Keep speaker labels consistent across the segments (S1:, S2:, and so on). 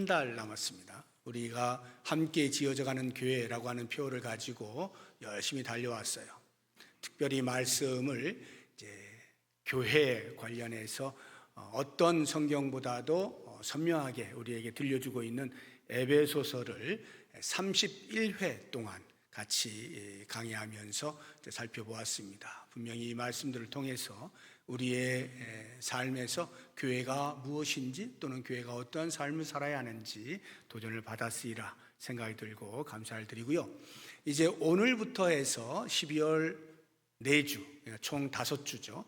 S1: 한 달 남았습니다. 우리가 함께 지어져가는 교회라고 하는 표어를 가지고 열심히 달려왔어요. 특별히 말씀을 교회 관련해서 어떤 성경보다도 선명하게 우리에게 들려주고 있는 에베소서를 31회 동안 같이 강의하면서 살펴보았습니다. 분명히 이 말씀들을 통해서 우리의 삶에서 교회가 무엇인지 또는 교회가 어떠한 삶을 살아야 하는지 도전을 받았으리라 생각이 들고 감사를 드리고요. 이제 오늘부터 해서 12월 4주, 총 5주죠.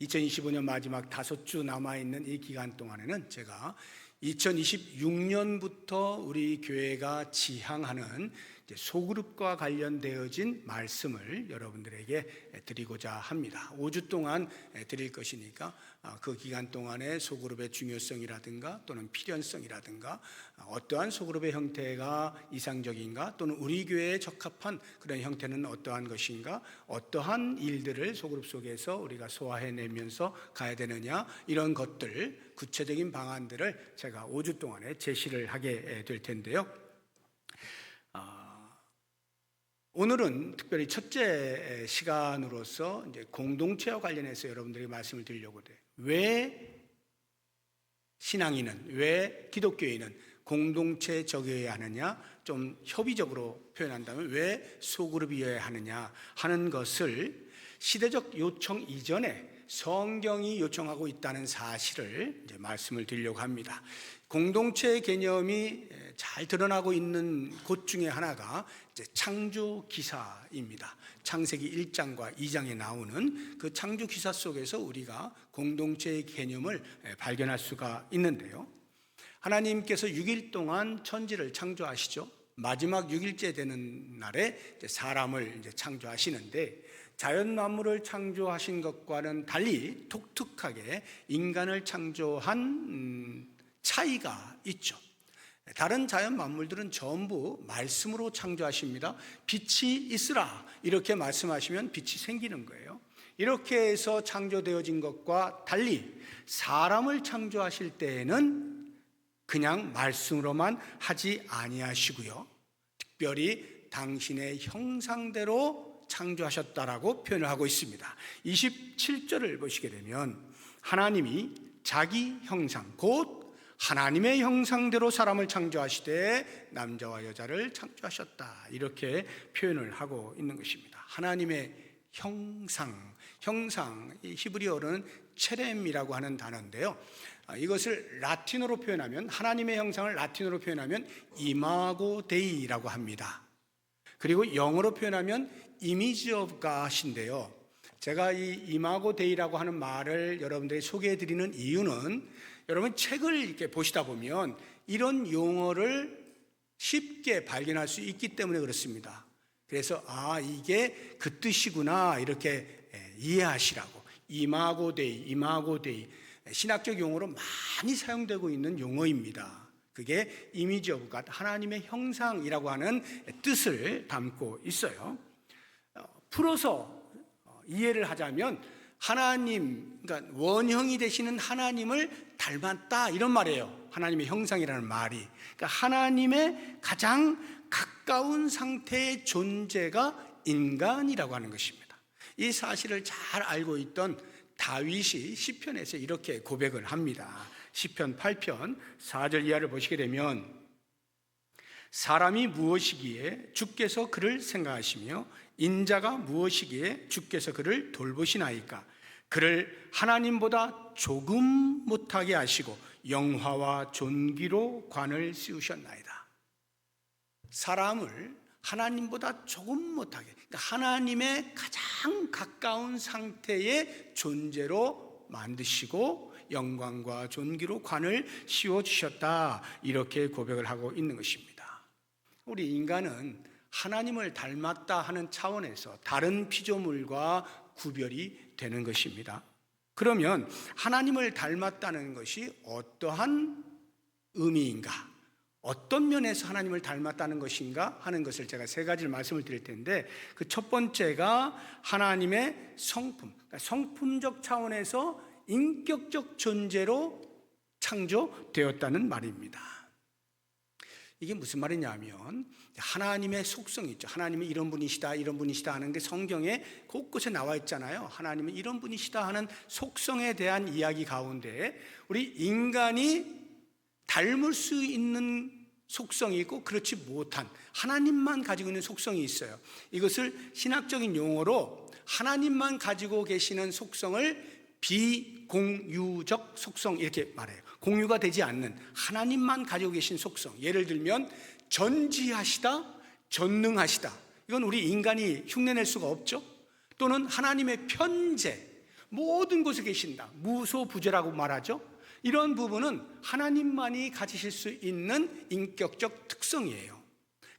S1: 2025년 마지막 5주 남아있는 이 기간 동안에는 제가 2026년부터 우리 교회가 지향하는 소그룹과 관련되어진 말씀을 여러분들에게 드리고자 합니다. 5주 동안 드릴 것이니까 그 기간 동안에 소그룹의 중요성이라든가 또는 필연성이라든가 어떠한 소그룹의 형태가 이상적인가 또는 우리 교회에 적합한 그런 형태는 어떠한 것인가, 어떠한 일들을 소그룹 속에서 우리가 소화해내면서 가야 되느냐, 이런 것들 구체적인 방안들을 제가 5주 동안에 제시를 하게 될 텐데요. 오늘은 특별히 첫째 시간으로서 이제 공동체와 관련해서 여러분들에게 말씀을 드리려고 돼요. 왜 신앙인은, 왜 기독교인은 공동체적이어야 하느냐, 좀 협의적으로 표현한다면 왜 소그룹이어야 하느냐 하는 것을 시대적 요청 이전에 성경이 요청하고 있다는 사실을 이제 말씀을 드리려고 합니다. 공동체의 개념이 잘 드러나고 있는 곳 중에 하나가 이제 창조 기사입니다. 창세기 1장과 2장에 나오는 그 창조 기사 속에서 우리가 공동체의 개념을 발견할 수가 있는데요. 하나님께서 6일 동안 천지를 창조하시죠. 마지막 6일째 되는 날에 사람을 이제 창조하시는데, 자연 만물을 창조하신 것과는 달리 독특하게 인간을 창조한 차이가 있죠. 다른 자연 만물들은 전부 말씀으로 창조하십니다. 빛이 있으라 이렇게 말씀하시면 빛이 생기는 거예요. 이렇게 해서 창조되어진 것과 달리 사람을 창조하실 때에는 그냥 말씀으로만 하지 아니하시고요, 특별히 당신의 형상대로 창조하셨다라고 표현을 하고 있습니다. 27절을 보시게 되면 하나님이 자기 형상 곧 하나님의 형상대로 사람을 창조하시되 남자와 여자를 창조하셨다 이렇게 표현을 하고 있는 것입니다. 하나님의 형상, 이 히브리어로는 체렘이라고 하는 단어인데요, 이것을 라틴어로 표현하면, 하나님의 형상을 라틴어로 표현하면 이마고 데이라고 합니다. 그리고 영어로 표현하면 이미지 오브 갓인데요, 제가 이 이마고 데이라고 하는 말을 여러분들이 소개해 드리는 이유는 여러분 책을 이렇게 보시다 보면 이런 용어를 쉽게 발견할 수 있기 때문에 그렇습니다. 그래서 이게 그 뜻이구나 이렇게 이해하시라고. 이마고 데이 신학적 용어로 많이 사용되고 있는 용어입니다. 그게 이미지 오브 갓, 하나님의 형상이라고 하는 뜻을 담고 있어요. 풀어서 이해를 하자면 하나님, 그러니까 원형이 되시는 하나님을 닮았다 이런 말이에요. 하나님의 형상이라는 말이, 그러니까 하나님의 가장 가까운 상태의 존재가 인간이라고 하는 것입니다. 이 사실을 잘 알고 있던 다윗이 시편에서 이렇게 고백을 합니다. 시편 8편 4절 이하를 보시게 되면, 사람이 무엇이기에 주께서 그를 생각하시며 인자가 무엇이기에 주께서 그를 돌보시나이까. 그를 하나님보다 조금 못하게 하시고 영화와 존귀로 관을 씌우셨나이다. 사람을 하나님보다 조금 못하게, 그러니까 하나님의 가장 가까운 상태의 존재로 만드시고 영광과 존귀로 관을 씌워주셨다 이렇게 고백을 하고 있는 것입니다. 우리 인간은 하나님을 닮았다 하는 차원에서 다른 피조물과 구별이 되는 것입니다. 그러면 하나님을 닮았다는 것이 어떠한 의미인가, 어떤 면에서 하나님을 닮았다는 것인가 하는 것을 제가 세 가지를 말씀을 드릴 텐데, 그 첫 번째가 하나님의 성품, 그러니까 성품적 차원에서 인격적 존재로 창조되었다는 말입니다. 이게 무슨 말이냐면 하나님의 속성이 있죠. 하나님은 이런 분이시다, 이런 분이시다 하는 게 성경에 곳곳에 나와 있잖아요. 하나님은 이런 분이시다 하는 속성에 대한 이야기 가운데 우리 인간이 닮을 수 있는 속성이 있고 그렇지 못한 하나님만 가지고 있는 속성이 있어요. 이것을 신학적인 용어로 하나님만 가지고 계시는 속성을 비공유적 속성 이렇게 말해요. 공유가 되지 않는 하나님만 가지고 계신 속성. 예를 들면 전지하시다, 전능하시다. 이건 우리 인간이 흉내낼 수가 없죠. 또는 하나님의 편재, 모든 곳에 계신다, 무소부재라고 말하죠. 이런 부분은 하나님만이 가지실 수 있는 인격적 특성이에요.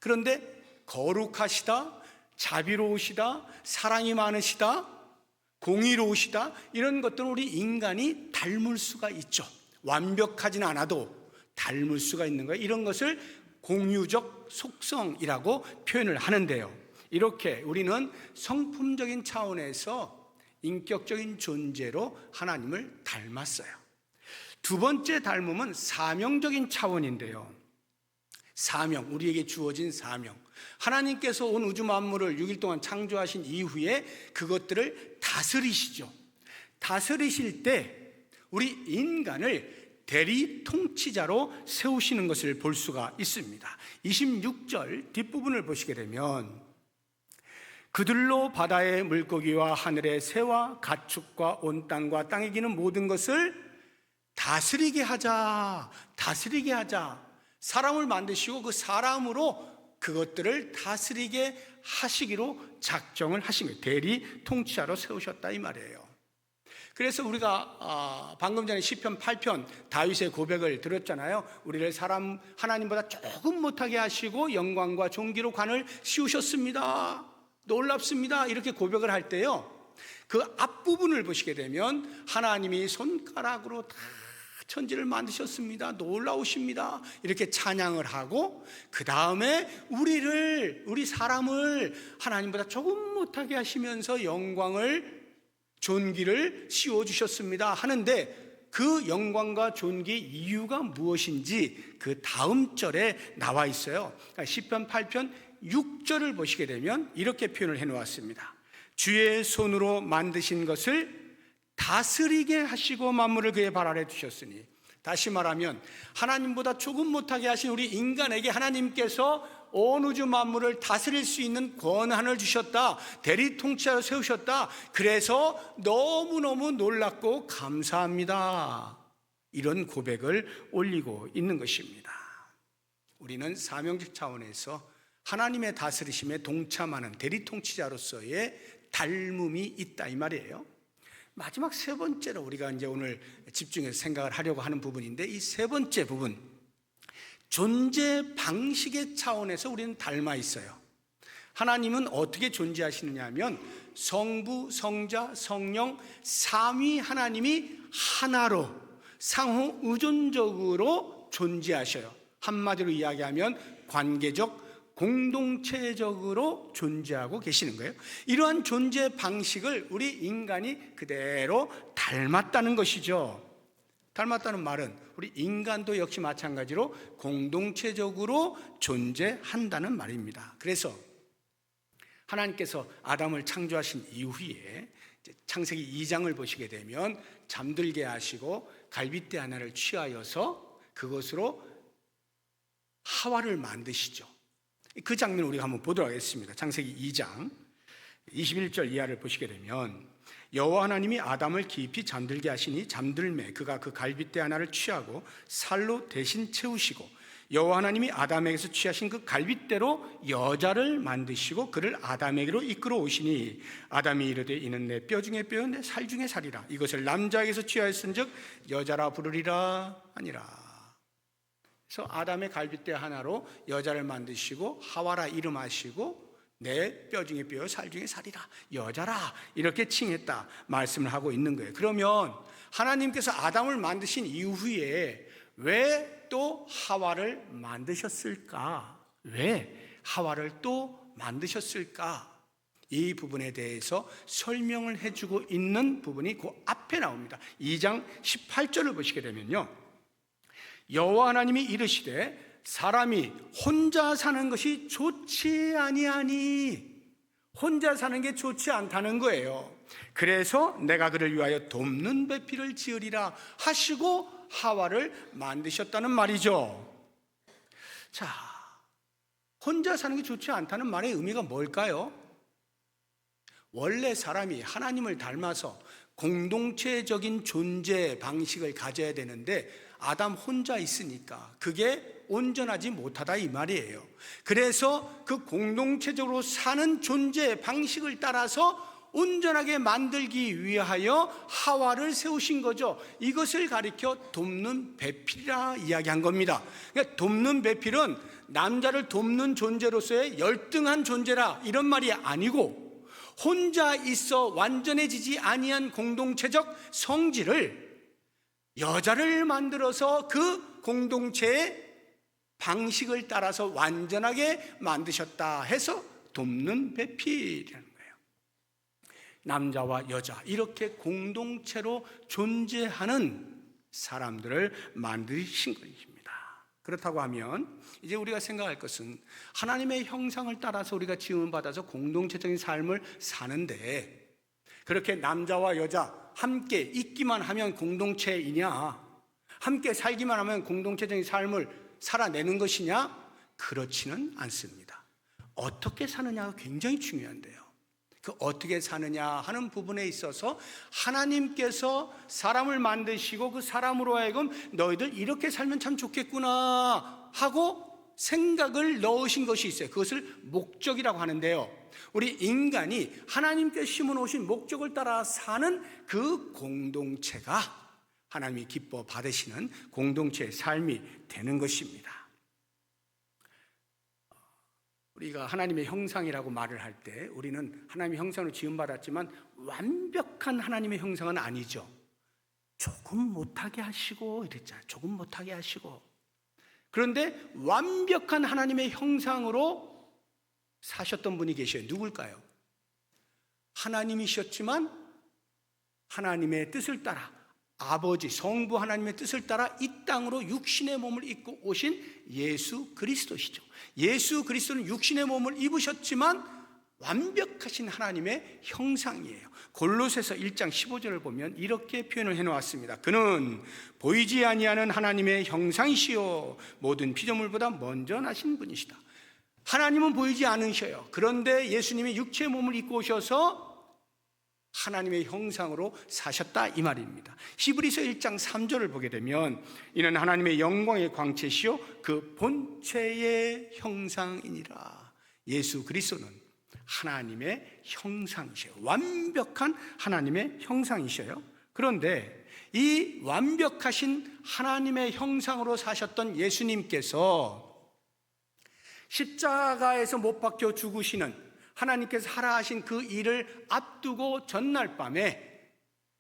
S1: 그런데 거룩하시다, 자비로우시다, 사랑이 많으시다, 공의로우시다, 이런 것들은 우리 인간이 닮을 수가 있죠. 완벽하진 않아도 닮을 수가 있는 거예요. 이런 것을 공유적 속성이라고 표현을 하는데요. 이렇게 우리는 성품적인 차원에서 인격적인 존재로 하나님을 닮았어요. 두 번째 닮음은 사명적인 차원인데요. 사명, 우리에게 주어진 사명. 하나님께서 온 우주 만물을 6일 동안 창조하신 이후에 그것들을 다스리시죠. 다스리실 때 우리 인간을 대리 통치자로 세우시는 것을 볼 수가 있습니다. 26절 뒷부분을 보시게 되면 그들로 바다의 물고기와 하늘의 새와 가축과 온 땅과 땅에 기는 모든 것을 다스리게 하자, 다스리게 하자. 사람을 만드시고 그 사람으로 그것들을 다스리게 하시기로 작정을 하신 거예요. 대리 통치자로 세우셨다 이 말이에요. 그래서 우리가 방금 전에 시편 8편 다윗의 고백을 들었잖아요. 우리를 사람 하나님보다 조금 못하게 하시고 영광과 존귀로 관을 씌우셨습니다. 놀랍습니다. 이렇게 고백을 할 때요, 그 앞부분을 보시게 되면 하나님이 손가락으로 다 천지를 만드셨습니다. 놀라우십니다. 이렇게 찬양을 하고 그 다음에 우리 사람을 하나님보다 조금 못하게 하시면서 영광을 존귀를 씌워주셨습니다 하는데 그 영광과 존귀의 이유가 무엇인지 그 다음 절에 나와 있어요. 그러니까 시편 8편 6절을 보시게 되면 이렇게 표현을 해놓았습니다. 주의 손으로 만드신 것을 다스리게 하시고 만물을 그의 발 아래 두셨으니, 다시 말하면 하나님보다 조금 못하게 하신 우리 인간에게 하나님께서 온 우주 만물을 다스릴 수 있는 권한을 주셨다, 대리 통치자로 세우셨다. 그래서 너무너무 놀랍고 감사합니다. 이런 고백을 올리고 있는 것입니다. 우리는 사명적 차원에서 하나님의 다스리심에 동참하는 대리 통치자로서의 닮음이 있다 이 말이에요. 마지막 세 번째로 우리가 이제 오늘 집중해서 생각을 하려고 하는 부분인데, 이 세 번째 부분, 존재 방식의 차원에서 우리는 닮아 있어요. 하나님은 어떻게 존재하시느냐 하면 성부, 성자, 성령 삼위 하나님이 하나로 상호 의존적으로 존재하셔요. 한마디로 이야기하면 관계적 공동체적으로 존재하고 계시는 거예요. 이러한 존재 방식을 우리 인간이 그대로 닮았다는 것이죠. 닮았다는 말은 우리 인간도 역시 마찬가지로 공동체적으로 존재한다는 말입니다. 그래서 하나님께서 아담을 창조하신 이후에 창세기 2장을 보시게 되면 잠들게 하시고 갈빗대 하나를 취하여서 그것으로 하와를 만드시죠. 그 장면을 우리가 한번 보도록 하겠습니다. 창세기 2장 21절 이하를 보시게 되면 여호와 하나님이 아담을 깊이 잠들게 하시니 잠들매 그가 그 갈빗대 하나를 취하고 살로 대신 채우시고 여호와 하나님이 아담에게서 취하신 그 갈빗대로 여자를 만드시고 그를 아담에게로 이끌어 오시니 아담이 이르되 이는 내 뼈 중에 뼈요 내 살 중에 살이라. 이것을 남자에게서 취하였은즉 여자라 부르리라 하니라. 그래서 아담의 갈빗대 하나로 여자를 만드시고 하와라 이름하시고 내 뼈 중에 뼈요 살 중에 살이라, 여자라 이렇게 칭했다 말씀을 하고 있는 거예요. 그러면 하나님께서 아담을 만드신 이후에 왜 또 하와를 만드셨을까? 왜 하와를 또 만드셨을까? 이 부분에 대해서 설명을 해주고 있는 부분이 그 앞에 나옵니다. 2장 18절을 보시게 되면요, 여호와 하나님이 이르시되 사람이 혼자 사는 것이 좋지 아니하니, 혼자 사는 게 좋지 않다는 거예요. 그래서 내가 그를 위하여 돕는 배필을 지으리라 하시고 하와를 만드셨다는 말이죠. 자, 혼자 사는 게 좋지 않다는 말의 의미가 뭘까요? 원래 사람이 하나님을 닮아서 공동체적인 존재 방식을 가져야 되는데 아담 혼자 있으니까 그게 온전하지 못하다 이 말이에요. 그래서 그 공동체적으로 사는 존재 방식을 따라서 온전하게 만들기 위하여 하와를 세우신 거죠. 이것을 가리켜 돕는 배필이라 이야기한 겁니다. 그러니까 돕는 배필은 남자를 돕는 존재로서의 열등한 존재라 이런 말이 아니고, 혼자 있어 완전해지지 아니한 공동체적 성질을 여자를 만들어서 그 공동체의 방식을 따라서 완전하게 만드셨다 해서 돕는 배필이라는 거예요. 남자와 여자 이렇게 공동체로 존재하는 사람들을 만드신 것입니다. 그렇다고 하면 이제 우리가 생각할 것은 하나님의 형상을 따라서 우리가 지음을 받아서 공동체적인 삶을 사는데, 그렇게 남자와 여자 함께 있기만 하면 공동체이냐, 함께 살기만 하면 공동체적인 삶을 살아내는 것이냐? 그렇지는 않습니다. 어떻게 사느냐가 굉장히 중요한데요, 그 어떻게 사느냐 하는 부분에 있어서 하나님께서 사람을 만드시고 그 사람으로 하여금 너희들 이렇게 살면 참 좋겠구나 하고 생각을 넣으신 것이 있어요. 그것을 목적이라고 하는데요, 우리 인간이 하나님께 심어놓으신 목적을 따라 사는 그 공동체가 하나님이 기뻐 받으시는 공동체의 삶이 되는 것입니다. 우리가 하나님의 형상이라고 말을 할 때 우리는 하나님의 형상으로 지음받았지만 완벽한 하나님의 형상은 아니죠. 조금 못하게 하시고 이랬잖아요. 조금 못하게 하시고. 그런데 완벽한 하나님의 형상으로 사셨던 분이 계셔요. 누굴까요? 하나님이셨지만 하나님의 뜻을 따라, 아버지 성부 하나님의 뜻을 따라 이 땅으로 육신의 몸을 입고 오신 예수 그리스도시죠. 예수 그리스도는 육신의 몸을 입으셨지만 완벽하신 하나님의 형상이에요. 골로새서 1장 15절을 보면 이렇게 표현을 해놓았습니다. 그는 보이지 아니하는 하나님의 형상이시요 모든 피조물보다 먼저 나신 분이시다. 하나님은 보이지 않으셔요. 그런데 예수님이 육체의 몸을 입고 오셔서 하나님의 형상으로 사셨다 이 말입니다. 히브리서 1장 3절을 보게 되면 이는 하나님의 영광의 광채시요 그 본체의 형상이니라. 예수 그리스도는 하나님의 형상이셔요. 완벽한 하나님의 형상이셔요. 그런데 이 완벽하신 하나님의 형상으로 사셨던 예수님께서 십자가에서 못 박혀 죽으시는, 하나님께서 하라 하신 그 일을 앞두고 전날 밤에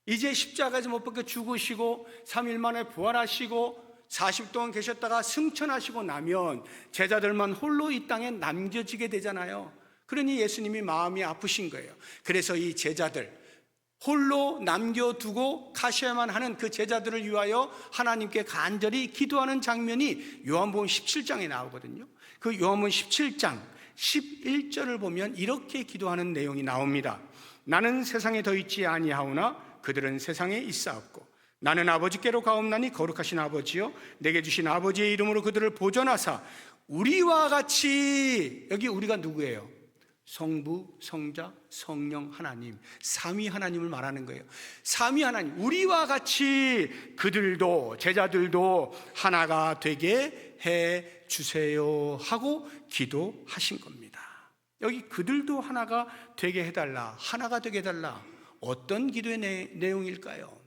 S1: 이제 십자가에서 못 박혀 죽으시고 3일 만에 부활하시고 40일 동안 계셨다가 승천하시고 나면 제자들만 홀로 이 땅에 남겨지게 되잖아요. 그러니 예수님이 마음이 아프신 거예요. 그래서 이 제자들 홀로 남겨두고 가셔야만 하는 그 제자들을 위하여 하나님께 간절히 기도하는 장면이 요한복음 17장에 나오거든요. 그 요한복음 17장 11절을 보면 이렇게 기도하는 내용이 나옵니다. 나는 세상에 더 있지 아니하오나 그들은 세상에 있사옵고 나는 아버지께로 가옵나니 거룩하신 아버지여 내게 주신 아버지의 이름으로 그들을 보존하사 우리와 같이, 여기 우리가 누구예요? 성부, 성자, 성령 하나님, 삼위 하나님을 말하는 거예요. 삼위 하나님, 우리와 같이 그들도, 제자들도 하나가 되게 해 주세요 하고 기도하신 겁니다. 여기 그들도 하나가 되게 해달라, 하나가 되게 해달라, 어떤 기도의 내용일까요?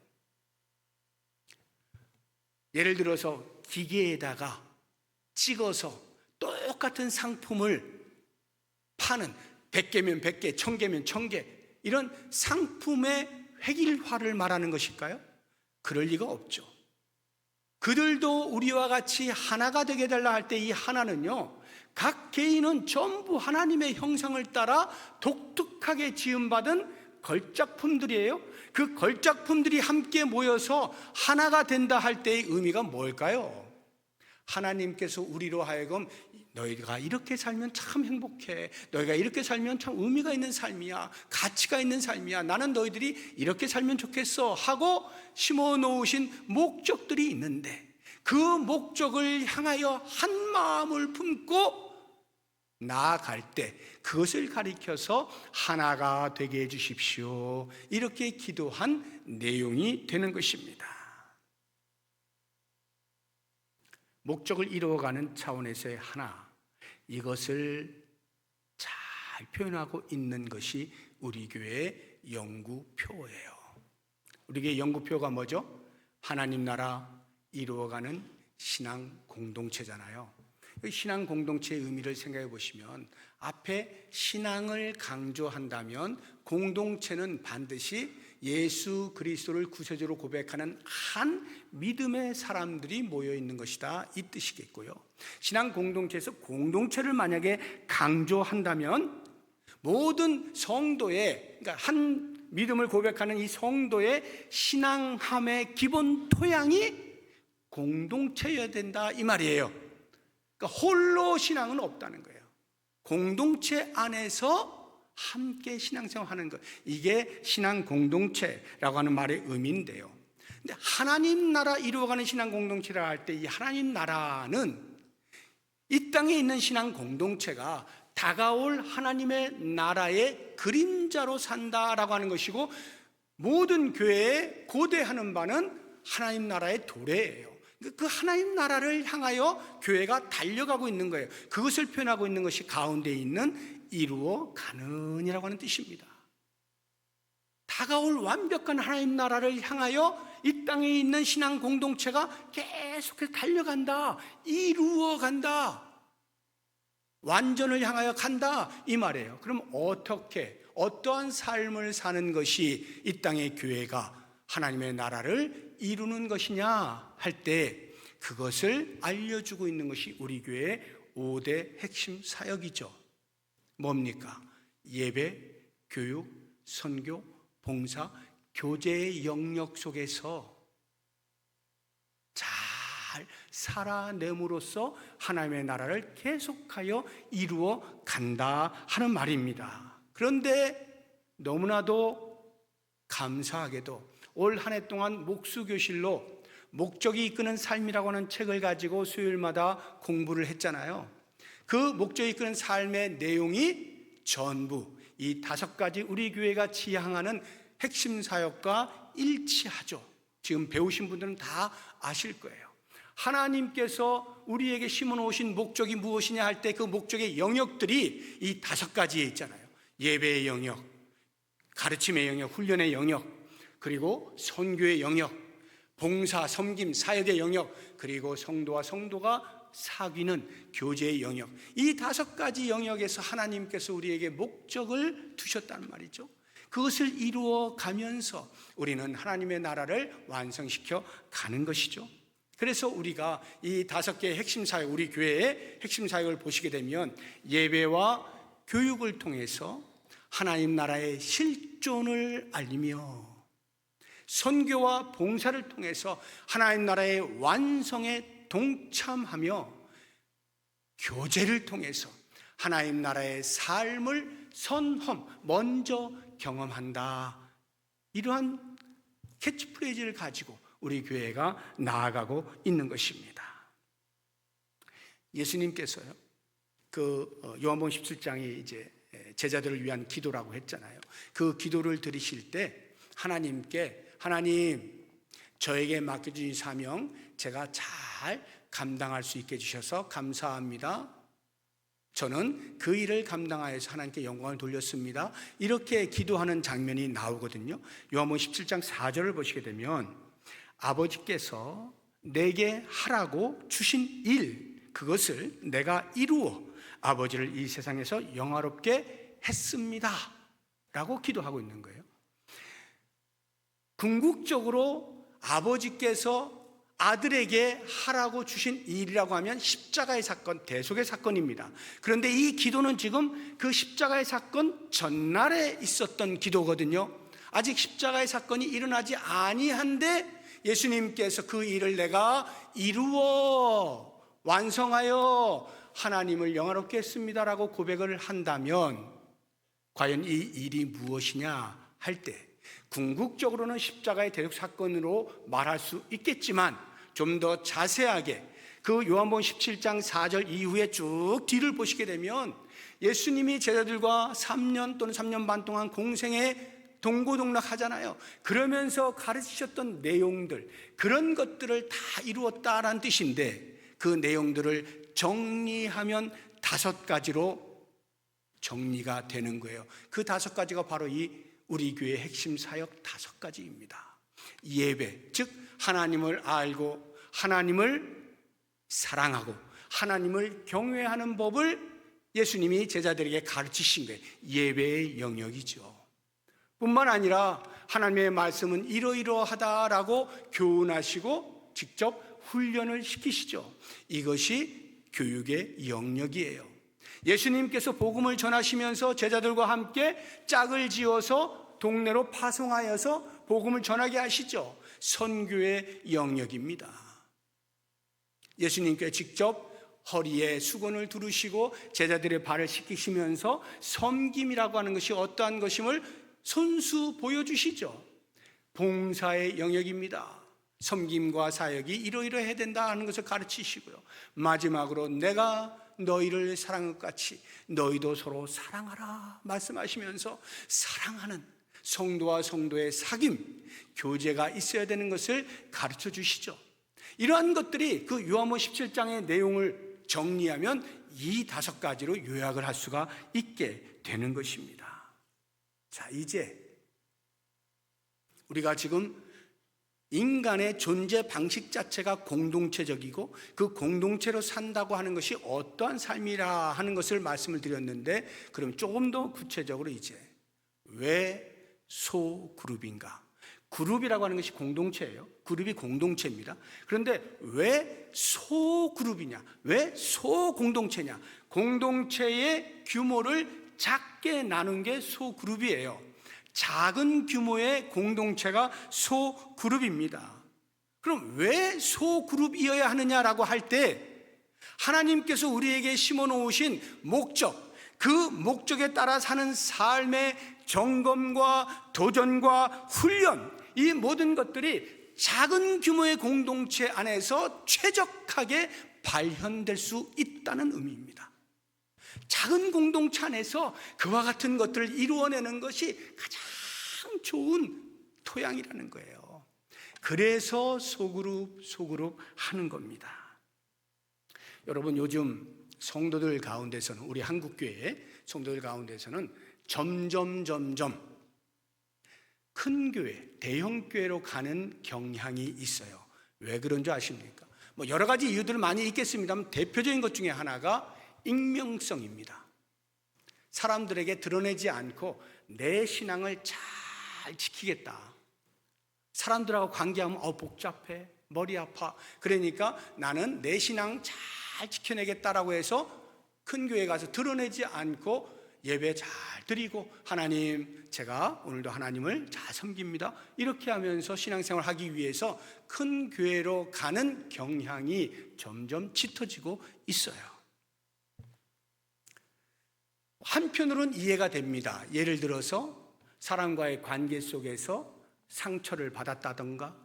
S1: 예를 들어서 기계에다가 찍어서 똑같은 상품을 파는 100개면 100개, 1000개면 1000개 이런 상품의 획일화를 말하는 것일까요? 그럴 리가 없죠. 그들도 우리와 같이 하나가 되게 해달라 할 때 이 하나는요, 각 개인은 전부 하나님의 형상을 따라 독특하게 지음받은 걸작품들이에요. 그 걸작품들이 함께 모여서 하나가 된다 할 때의 의미가 뭘까요? 하나님께서 우리로 하여금 너희가 이렇게 살면 참 행복해, 너희가 이렇게 살면 참 의미가 있는 삶이야, 가치가 있는 삶이야, 나는 너희들이 이렇게 살면 좋겠어 하고 심어 놓으신 목적들이 있는데, 그 목적을 향하여 한 마음을 품고 나아갈 때 그것을 가리켜서 하나가 되게 해주십시오, 이렇게 기도한 내용이 되는 것입니다. 목적을 이루어가는 차원에서의 하나, 이것을 잘 표현하고 있는 것이 우리 교회의 영구표예요. 우리 교회 영구표가 뭐죠? 하나님 나라 이루어가는 신앙 공동체잖아요. 신앙 공동체의 의미를 생각해 보시면, 앞에 신앙을 강조한다면 공동체는 반드시 예수 그리스도를 구세주로 고백하는 한 믿음의 사람들이 모여 있는 것이다, 이 뜻이겠고요. 신앙 공동체에서 공동체를 만약에 강조한다면 모든 성도의, 그러니까 한 믿음을 고백하는 이 성도의 신앙함의 기본 토양이 공동체여야 된다, 이 말이에요. 그러니까 홀로 신앙은 없다는 거예요. 공동체 안에서 함께 신앙생활하는 것, 이게 신앙 공동체라고 하는 말의 의미인데요. 근데 하나님 나라 이루어가는 신앙 공동체라 할 때, 이 하나님 나라는 이 땅에 있는 신앙 공동체가 다가올 하나님의 나라의 그림자로 산다라고 하는 것이고, 모든 교회에 고대하는 바는 하나님 나라의 도래예요. 그 하나님 나라를 향하여 교회가 달려가고 있는 거예요. 그것을 표현하고 있는 것이 가운데 있는 이루어가는이라고 하는 뜻입니다. 다가올 완벽한 하나님 나라를 향하여 이 땅에 있는 신앙 공동체가 계속해서 달려간다, 이루어간다, 완전을 향하여 간다, 이 말이에요. 그럼 어떠한 삶을 사는 것이 이 땅의 교회가 하나님의 나라를 이루는 것이냐 할 때, 그것을 알려주고 있는 것이 우리 교회의 5대 핵심 사역이죠. 뭡니까? 예배, 교육, 선교, 봉사, 교제의 영역 속에서 잘 살아냄으로써 하나님의 나라를 계속하여 이루어 간다 하는 말입니다. 그런데 너무나도 감사하게도 올 한 해 동안 목수교실로 목적이 이끄는 삶이라고 하는 책을 가지고 수요일마다 공부를 했잖아요. 그 목적이 이끄는 삶의 내용이 전부 이 5가지 우리 교회가 지향하는 핵심 사역과 일치하죠. 지금 배우신 분들은 다 아실 거예요. 하나님께서 우리에게 심어 놓으신 목적이 무엇이냐 할 때, 그 목적의 영역들이 이 5가지에 있잖아요. 예배의 영역, 가르침의 영역, 훈련의 영역, 그리고 선교의 영역, 봉사, 섬김, 사역의 영역, 그리고 성도와 성도가 사귀는 교제의 영역, 이 5가지 영역에서 하나님께서 우리에게 목적을 두셨다는 말이죠. 그것을 이루어 가면서 우리는 하나님의 나라를 완성시켜 가는 것이죠. 그래서 우리가 이 5개의 핵심 사역, 우리 교회의 핵심 사역을 보시게 되면, 예배와 교육을 통해서 하나님 나라의 실존을 알리며, 선교와 봉사를 통해서 하나님 나라의 완성에 동참하며, 교제를 통해서 하나님 나라의 삶을 먼저 경험한다, 이러한 캐치프레이즈를 가지고 우리 교회가 나아가고 있는 것입니다. 예수님께서요, 요한복음 17장이 이제 제자들을 위한 기도라고 했잖아요. 그 기도를 드리실 때 하나님, 저에게 맡겨주신 사명 제가 잘 감당할 수 있게 해주셔서 감사합니다. 저는 그 일을 감당하여서 하나님께 영광을 돌렸습니다. 이렇게 기도하는 장면이 나오거든요. 요한복음 17장 4절을 보시게 되면, 아버지께서 내게 하라고 주신 일, 그것을 내가 이루어 아버지를 이 세상에서 영화롭게 했습니다 라고 기도하고 있는 거예요. 궁극적으로 아버지께서 아들에게 하라고 주신 일이라고 하면 십자가의 사건, 대속의 사건입니다. 그런데 이 기도는 지금 그 십자가의 사건 전날에 있었던 기도거든요. 아직 십자가의 사건이 일어나지 아니한데 예수님께서 그 일을 내가 이루어 완성하여 하나님을 영화롭게 했습니다라고 고백을 한다면 과연 이 일이 무엇이냐 할 때 궁극적으로는 십자가의 대적 사건으로 말할 수 있겠지만 좀 더 자세하게 그 요한복음 17장 4절 이후에 쭉 뒤를 보시게 되면 예수님이 제자들과 3년 또는 3년 반 동안 공생에 동고동락 하잖아요. 그러면서 가르치셨던 내용들, 그런 것들을 다 이루었다라는 뜻인데 그 내용들을 정리하면 5가지로 정리가 되는 거예요. 그 5가지가 바로 이 우리 교회의 핵심 사역 5가지입니다. 예배, 즉 하나님을 알고 하나님을 사랑하고 하나님을 경외하는 법을 예수님이 제자들에게 가르치신 거예요. 예배의 영역이죠. 뿐만 아니라 하나님의 말씀은 이러이러하다라고 교훈하시고 직접 훈련을 시키시죠. 이것이 교육의 영역이에요. 예수님께서 복음을 전하시면서 제자들과 함께 짝을 지어서 동네로 파송하여서 복음을 전하게 하시죠. 선교의 영역입니다. 예수님께 직접 허리에 수건을 두르시고 제자들의 발을 씻기시면서 섬김이라고 하는 것이 어떠한 것임을 손수 보여주시죠. 봉사의 영역입니다. 섬김과 사역이 이러이러해야 된다 하는 것을 가르치시고요. 마지막으로 내가 너희를 사랑한 것 같이 너희도 서로 사랑하라 말씀하시면서 사랑하는 성도와 성도의 사귐, 교제가 있어야 되는 것을 가르쳐 주시죠. 이러한 것들이 그 요한복음 17장의 내용을 정리하면 이 5가지로 요약을 할 수가 있게 되는 것입니다. 자, 이제 우리가 지금 인간의 존재 방식 자체가 공동체적이고 그 공동체로 산다고 하는 것이 어떠한 삶이라 하는 것을 말씀을 드렸는데, 그럼 조금 더 구체적으로 이제 왜 소그룹인가? 그룹이라고 하는 것이 공동체예요. 그룹이 공동체입니다. 그런데 왜 소그룹이냐? 왜 소공동체냐? 공동체의 규모를 작게 나눈 게 소그룹이에요. 작은 규모의 공동체가 소그룹입니다. 그럼 왜 소그룹이어야 하느냐라고 할 때 하나님께서 우리에게 심어놓으신 목적, 그 목적에 따라 사는 삶의 점검과 도전과 훈련, 이 모든 것들이 작은 규모의 공동체 안에서 최적하게 발현될 수 있다는 의미입니다. 작은 공동체 안에서 그와 같은 것들을 이루어내는 것이 가장 좋은 토양이라는 거예요. 그래서 소그룹 하는 겁니다. 여러분, 요즘 성도들 가운데서는, 우리 한국교회 성도들 가운데서는 점점 큰 교회, 대형 교회로 가는 경향이 있어요. 왜 그런 줄 아십니까? 여러 가지 이유들 많이 있겠습니다만 대표적인 것 중에 하나가 익명성입니다. 사람들에게 드러내지 않고 내 신앙을 잘 지키겠다. 사람들하고 관계하면 복잡해, 머리 아파. 그러니까 나는 내 신앙 잘 지켜내겠다라고 해서 큰 교회 가서 드러내지 않고 예배 잘 드리고, 하나님, 제가 오늘도 하나님을 잘 섬깁니다, 이렇게 하면서 신앙생활을 하기 위해서 큰 교회로 가는 경향이 점점 짙어지고 있어요. 한편으로는 이해가 됩니다. 예를 들어서 사람과의 관계 속에서 상처를 받았다든가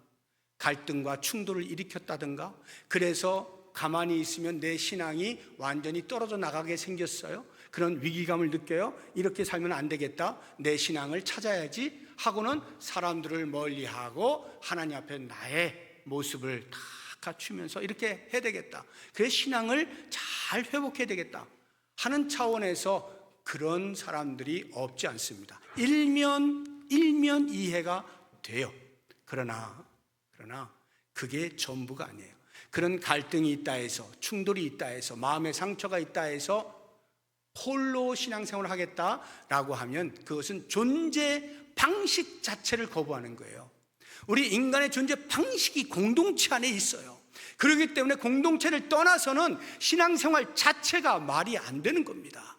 S1: 갈등과 충돌을 일으켰다든가, 그래서 가만히 있으면 내 신앙이 완전히 떨어져 나가게 생겼어요. 그런 위기감을 느껴요. 이렇게 살면 안 되겠다, 내 신앙을 찾아야지 하고는 사람들을 멀리하고 하나님 앞에 나의 모습을 다 갖추면서 이렇게 해야 되겠다, 그래서 신앙을 잘 회복해야 되겠다 하는 차원에서 그런 사람들이 없지 않습니다. 일면 이해가 돼요. 그러나 그게 전부가 아니에요. 그런 갈등이 있다 해서, 충돌이 있다 해서, 마음의 상처가 있다 해서 홀로 신앙생활을 하겠다라고 하면 그것은 존재 방식 자체를 거부하는 거예요. 우리 인간의 존재 방식이 공동체 안에 있어요. 그렇기 때문에 공동체를 떠나서는 신앙생활 자체가 말이 안 되는 겁니다.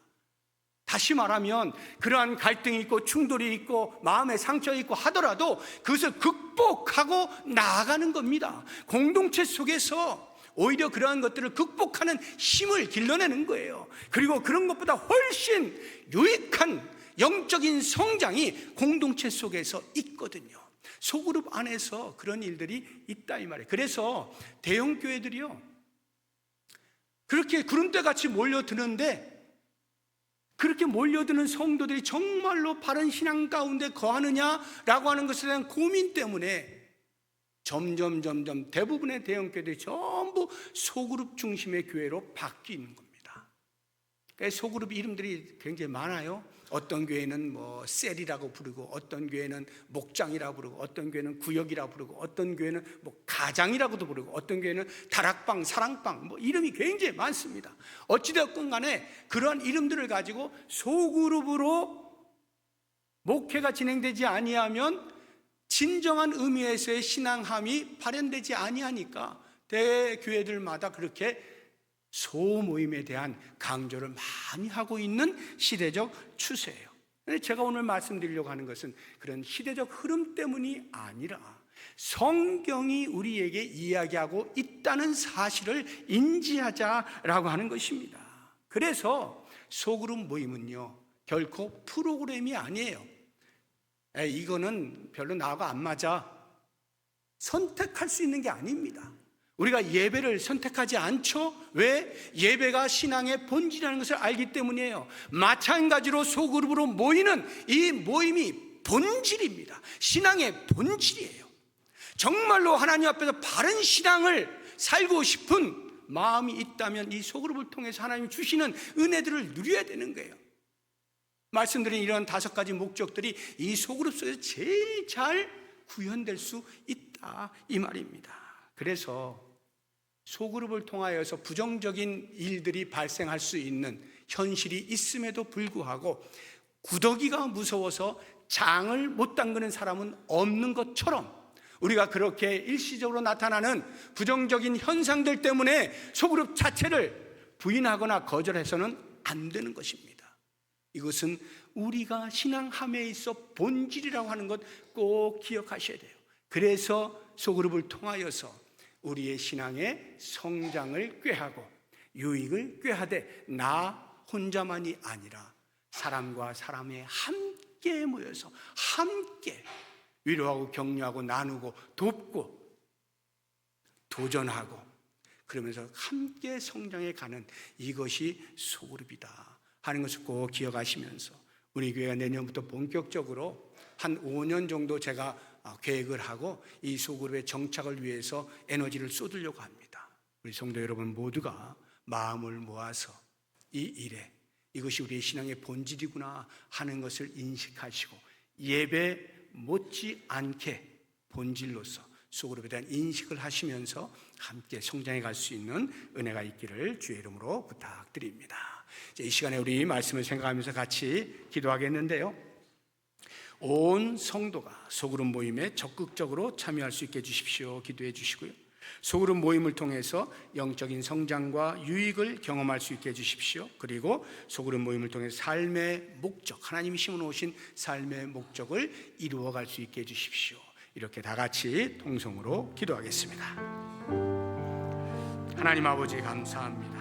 S1: 다시 말하면 그러한 갈등이 있고 충돌이 있고 마음의 상처가 있고 하더라도 그것을 극복하고 나아가는 겁니다. 공동체 속에서 오히려 그러한 것들을 극복하는 힘을 길러내는 거예요. 그리고 그런 것보다 훨씬 유익한 영적인 성장이 공동체 속에서 있거든요. 소그룹 안에서 그런 일들이 있다 이 말이에요. 그래서 대형 교회들이요, 그렇게 구름대같이 몰려드는데, 그렇게 몰려드는 성도들이 정말로 바른 신앙 가운데 거하느냐라고 하는 것에 대한 고민 때문에 점점 대부분의 대형 교회들이 전부 소그룹 중심의 교회로 바뀌는 겁니다. 소그룹 이름들이 굉장히 많아요. 어떤 교회는 뭐 셀이라고 부르고, 어떤 교회는 목장이라고 부르고, 어떤 교회는 구역이라고 부르고, 어떤 교회는 뭐 가장이라고도 부르고, 어떤 교회는 다락방, 사랑방, 뭐 이름이 굉장히 많습니다. 어찌되었건 간에 그러한 이름들을 가지고 소그룹으로 목회가 진행되지 아니하면 진정한 의미에서의 신앙함이 발현되지 아니하니까 대교회들마다 그렇게 소모임에 대한 강조를 많이 하고 있는 시대적 추세예요. 제가 오늘 말씀드리려고 하는 것은 그런 시대적 흐름 때문이 아니라 성경이 우리에게 이야기하고 있다는 사실을 인지하자라고 하는 것입니다. 그래서 소그룹 모임은요, 결코 프로그램이 아니에요. 이거는 별로 나하고 안 맞아, 선택할 수 있는 게 아닙니다. 우리가 예배를 선택하지 않죠? 왜? 예배가 신앙의 본질이라는 것을 알기 때문이에요. 마찬가지로 소그룹으로 모이는 이 모임이 본질입니다. 신앙의 본질이에요. 정말로 하나님 앞에서 바른 신앙을 살고 싶은 마음이 있다면 이 소그룹을 통해서 하나님이 주시는 은혜들을 누려야 되는 거예요. 말씀드린 이런 5가지 목적들이 이 소그룹 속에서 제일 잘 구현될 수 있다 이 말입니다. 그래서 소그룹을 통하여서 부정적인 일들이 발생할 수 있는 현실이 있음에도 불구하고 구더기가 무서워서 장을 못 담그는 사람은 없는 것처럼, 우리가 그렇게 일시적으로 나타나는 부정적인 현상들 때문에 소그룹 자체를 부인하거나 거절해서는 안 되는 것입니다. 이것은 우리가 신앙함에 있어 본질이라고 하는 것 꼭 기억하셔야 돼요. 그래서 소그룹을 통하여서 우리의 신앙의 성장을 꾀하고 유익을 꾀하되 나 혼자만이 아니라 사람과 사람이 함께 모여서 함께 위로하고 격려하고 나누고 돕고 도전하고 그러면서 함께 성장해 가는 이것이 소그룹이다 하는 것을 꼭 기억하시면서 우리 교회가 내년부터 본격적으로 한 5년 정도 제가 계획을 하고 이 소그룹의 정착을 위해서 에너지를 쏟으려고 합니다. 우리 성도 여러분 모두가 마음을 모아서 이 일에 이것이 우리의 신앙의 본질이구나 하는 것을 인식하시고 예배 못지않게 본질로서 소그룹에 대한 인식을 하시면서 함께 성장해 갈 수 있는 은혜가 있기를 주의 이름으로 부탁드립니다. 이 시간에 우리 말씀을 생각하면서 같이 기도하겠는데요, 온 성도가 소그룹 모임에 적극적으로 참여할 수 있게 해주십시오. 기도해 주시고요, 소그룹 모임을 통해서 영적인 성장과 유익을 경험할 수 있게 해주십시오. 그리고 소그룹 모임을 통해 삶의 목적, 하나님이 심어놓으신 삶의 목적을 이루어갈 수 있게 해주십시오. 이렇게 다 같이 통성으로 기도하겠습니다. 하나님 아버지 감사합니다.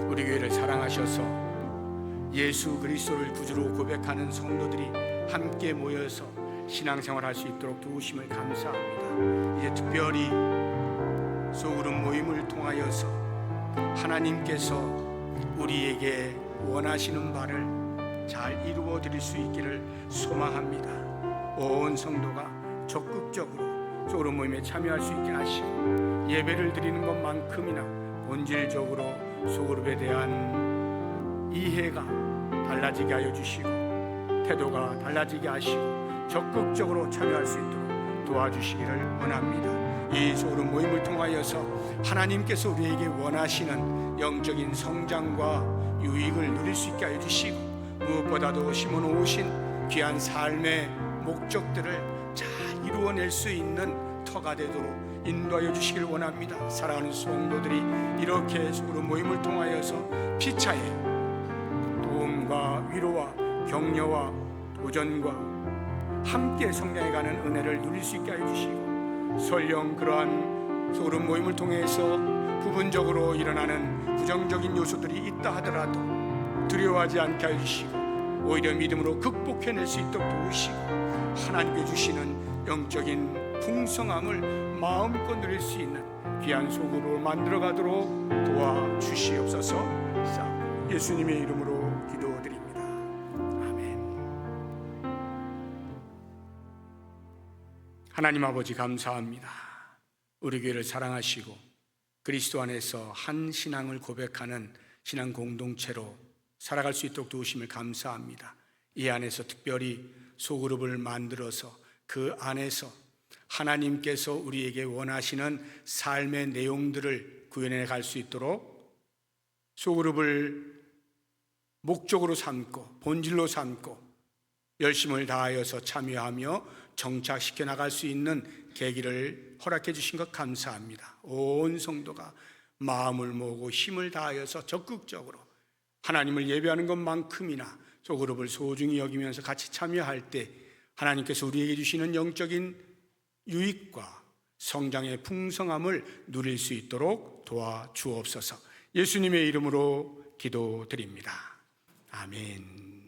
S1: 우리 교회를 사랑하셔서 예수 그리스도를 구주로 고백하는 성도들이 함께 모여서 신앙생활 할 수 있도록 도우심을 감사합니다. 이제 특별히 소그룹 모임을 통하여서 하나님께서 우리에게 원하시는 바를 잘 이루어 드릴 수 있기를 소망합니다. 온 성도가 적극적으로 소그룹 모임에 참여할 수 있게 하시고 예배를 드리는 것만큼이나 본질적으로 소그룹에 대한 이해가 달라지게 하여 주시고 태도가 달라지게 하시고 적극적으로 참여할 수 있도록 도와주시기를 원합니다. 이 소그룹 모임을 통하여서 하나님께서 우리에게 원하시는 영적인 성장과 유익을 누릴 수 있게 하여 주시고 무엇보다도 심어놓으신 귀한 삶의 목적들을 잘 이루어낼 수 있는 터가 되도록 인도하여 주시길 원합니다. 사랑하는 성도들이 이렇게 소그룹 모임을 통하여서 피차에 도움과 위로와 격려와 도전과 함께 성장해가는 은혜를 누릴 수 있게 하여 주시고 설령 그러한 소그룹 모임을 통해서 부분적으로 일어나는 부정적인 요소들이 있다 하더라도 두려워하지 않게 해주시고 오히려 믿음으로 극복해낼 수 있도록 도우시고 하나님께 주시는 영적인 풍성함을 마음껏 누릴 수 있는 귀한 소그룹을 만들어가도록 도와주시옵소서. 예수님의 이름으로 기도드립니다. 아멘. 하나님 아버지 감사합니다. 우리 교회를 사랑하시고 그리스도 안에서 한 신앙을 고백하는 신앙 공동체로 살아갈 수 있도록 도우심을 감사합니다. 이 안에서 특별히 소그룹을 만들어서 그 안에서 하나님께서 우리에게 원하시는 삶의 내용들을 구현해 갈 수 있도록 소그룹을 목적으로 삼고 본질로 삼고 열심을 다하여서 참여하며 정착시켜 나갈 수 있는 계기를 허락해 주신 것 감사합니다. 온 성도가 마음을 모으고 힘을 다하여서 적극적으로 하나님을 예배하는 것만큼이나 소그룹을 소중히 여기면서 같이 참여할 때 하나님께서 우리에게 주시는 영적인 유익과 성장의 풍성함을 누릴 수 있도록 도와주옵소서. 예수님의 이름으로 기도드립니다. 아멘.